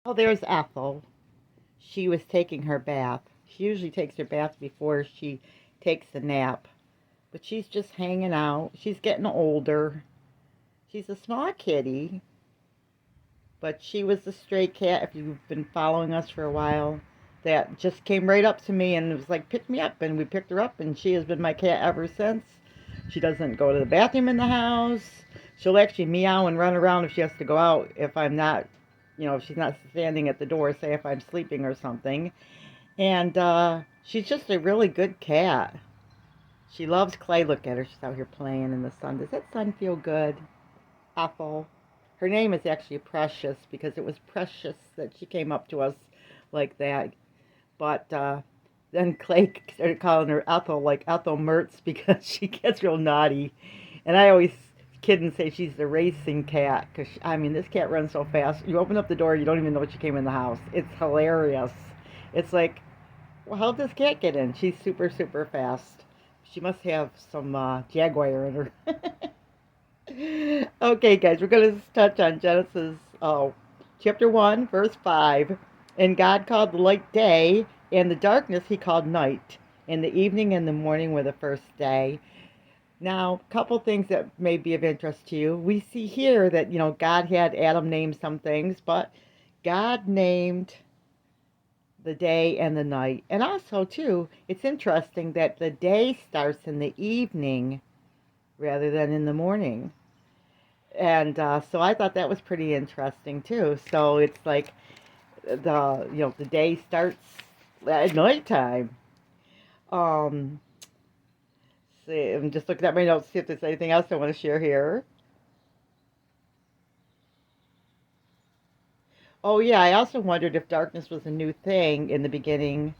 Oh, there's Ethel. She was taking her bath. She usually takes her bath before she takes a nap. But she's just hanging out. She's getting older. She's a small kitty, but she was the stray cat, if you've been following us for a while, that just came right up to me and was like, pick me up. And we picked her up, and she has been my cat ever since. She doesn't go to the bathroom in the house. She'll actually meow and run around if she has to go out if I'm not, if she's not standing at the door, say if I'm sleeping or something. And she's just a really good cat. She loves clay. Look at her. She's out here playing in the sun. Does that sun feel good? Ethel. Her name is actually Precious because it was Precious that she came up to us like that. But then Clay started calling her Ethel, like Ethel Mertz, because she gets real naughty. And I always kid and say she's the racing cat because, I mean, this cat runs so fast. You open up the door, you don't even know she came in the house. It's hilarious. It's like, well, how did this cat get in? She's super, super fast. She must have some Jaguar in her. Okay, guys, we're going to touch on Genesis chapter 1, verse 5. And God called the light day, and the darkness he called night. And the evening and the morning were the first day. Now, a couple things that may be of interest to you. We see here that, God had Adam name some things, but God named the day and the night. And also, too, it's interesting that the day starts in the evening rather than in the morning. And so I thought that was pretty interesting too. So it's like the day starts at nighttime. Um, see, I'm just looking at my notes to see if there's anything else I want to share here. Oh yeah, I also wondered if darkness was a new thing in the beginning,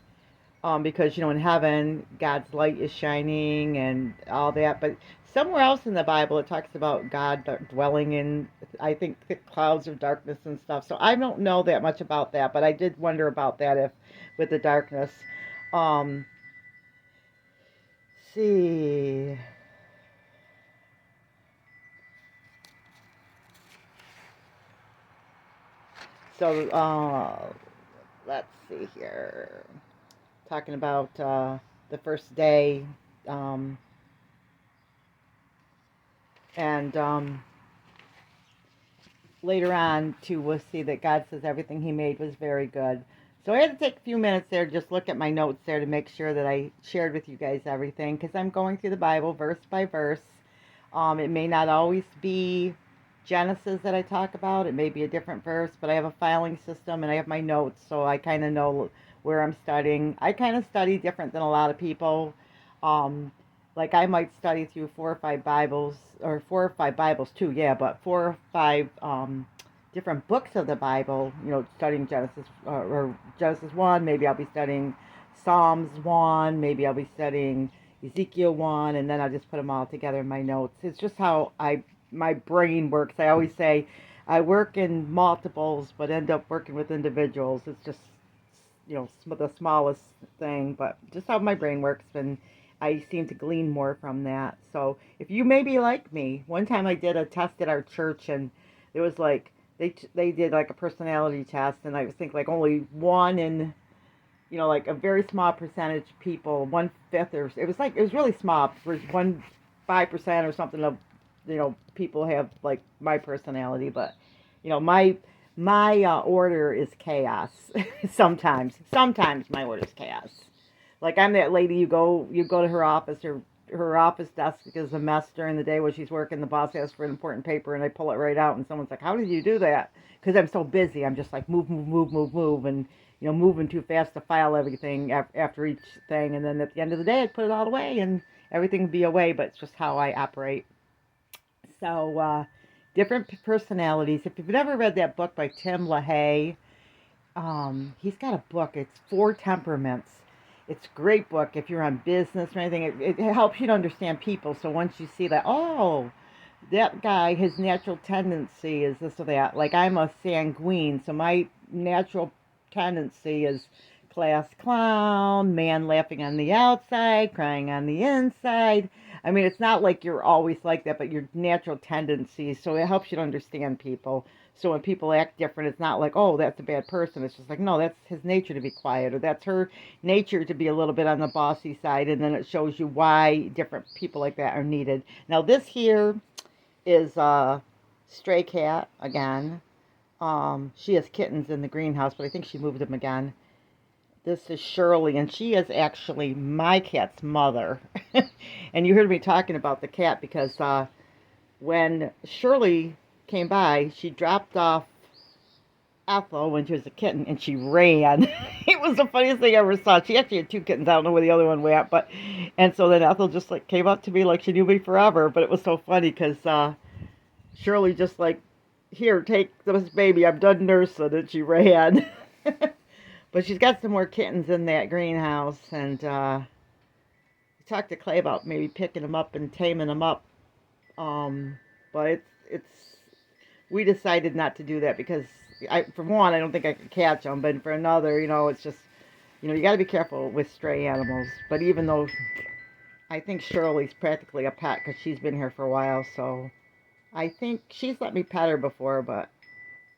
because in heaven God's light is shining and all that. But somewhere else in the Bible it talks about God dwelling in, I think, thick clouds of darkness and stuff. So I don't know that much about that, but I did wonder about that if with the darkness. Um, see. So let's see here. Talking about the first day, um, and later on too we'll see that God says everything he made was very good. So I had to take a few minutes there to just look at my notes there to make sure that I shared with you guys everything because I'm going through the Bible verse by verse. It may not always be Genesis that I talk about. It may be a different verse, but I have a filing system and I have my notes, so I kind of know where I'm studying. I kind of study different than a lot of people. Um, like I might study through 4 or 5 Bibles, or 4 or 5 Bibles too, yeah, but 4 or 5 different books of the Bible. Studying Genesis or Genesis 1. Maybe I'll be studying Psalms 1. Maybe I'll be studying Ezekiel 1, and then I'll just put them all together in my notes. It's just how my brain works. I always say I work in multiples, but end up working with individuals. It's just the smallest thing, but just how my brain works, and I seem to glean more from that. So if you maybe like me, one time I did a test at our church, and it was like they did like a personality test, and I was thinking like only one in like a very small percentage of people, 1/5, or it was really small, for 1 5% or something of people have like my personality, but my order is chaos. Sometimes my order is chaos. Like I'm that lady, you go to her office, her office desk is a mess during the day when she's working. The boss asks for an important paper, and I pull it right out, and someone's like, "How did you do that?" Because I'm so busy. I'm just like move, move, move, move, move, and moving too fast to file everything after each thing, and then at the end of the day, I'd put it all away, and everything would be away. But it's just how I operate. So different personalities. If you've never read that book by Tim LaHaye, he's got a book. It's Four Temperaments. It's a great book if you're on business or anything. It helps you to understand people. So once you see that, oh, that guy, his natural tendency is this or that. Like I'm a sanguine, so my natural tendency is class clown, man laughing on the outside, crying on the inside. I mean, it's not like you're always like that, but your natural tendencies. So it helps you to understand people. So when people act different, it's not like, oh, that's a bad person. It's just like, no, that's his nature to be quiet, or that's her nature to be a little bit on the bossy side. And then it shows you why different people like that are needed. Now, this here is a stray cat again. She has kittens in the greenhouse, but I think she moved them again. This is Shirley, and she is actually my cat's mother. And you heard me talking about the cat because when Shirley came by, she dropped off Ethel when she was a kitten, and she ran. It was the funniest thing I ever saw. She actually had two kittens. I don't know where the other one went, but and so then Ethel just like came up to me like she knew me forever. But it was so funny because Shirley just like, here, take this baby. I'm done nursing, and she ran. But she's got some more kittens in that greenhouse, and we talked to Clay about maybe picking them up and taming them up. But it's we decided not to do that because for one, I don't think I could catch them, but for another, it's just, you got to be careful with stray animals. But even though I think Shirley's practically a pet because she's been here for a while, so I think she's let me pet her before, but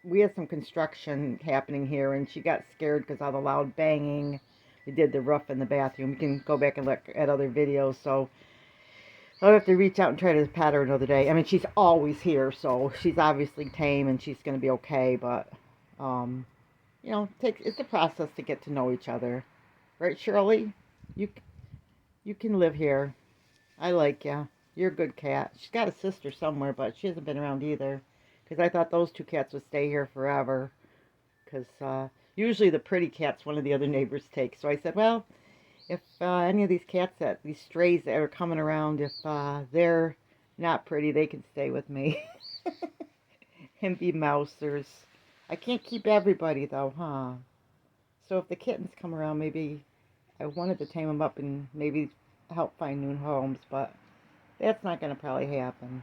we had some construction happening here, and she got scared because of the loud banging. We did the roof in the bathroom. You can go back and look at other videos, so I'll have to reach out and try to pat her another day. I mean, she's always here, so she's obviously tame and she's going to be okay, but, it's a process to get to know each other. Right, Shirley? You can live here. I like you. You're a good cat. She's got a sister somewhere, but she hasn't been around either. Because I thought those two cats would stay here forever. Because usually the pretty cats one of the other neighbors takes. So I said, well, if any of these cats, these strays that are coming around, if they're not pretty, they can stay with me. And be mousers. I can't keep everybody, though, huh? So if the kittens come around, maybe I wanted to tame them up and maybe help find new homes, but that's not going to probably happen.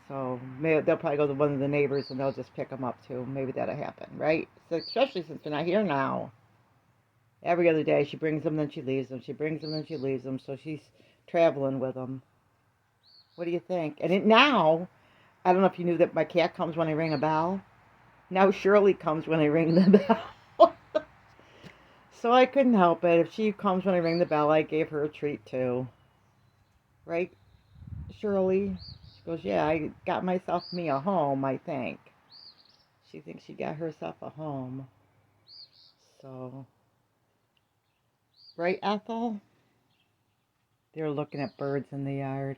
So maybe they'll probably go to one of the neighbors and they'll just pick them up too. Maybe that'll happen, right? So especially since they're not here now. Every other day she brings them, then she leaves them. She brings them, then she leaves them. So she's traveling with them. What do you think? And now, I don't know if you knew that my cat comes when I ring a bell. Now Shirley comes when I ring the bell. So I couldn't help it. If she comes when I ring the bell, I gave her a treat too. Right, Shirley? She goes, yeah, I got me a home, I think. She thinks she got herself a home. So, right, Ethel? They're looking at birds in the yard,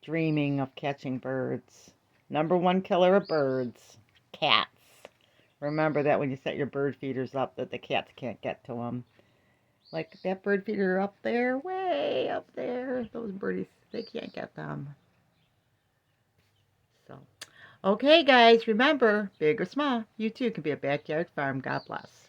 dreaming of catching birds. Number one killer of birds, cats. Remember that when you set your bird feeders up, that the cats can't get to them. Like that bird feeder up there, way up there. Those birdies, they can't get them. So, okay, guys, remember, big or small, you too can be a backyard farm. God bless.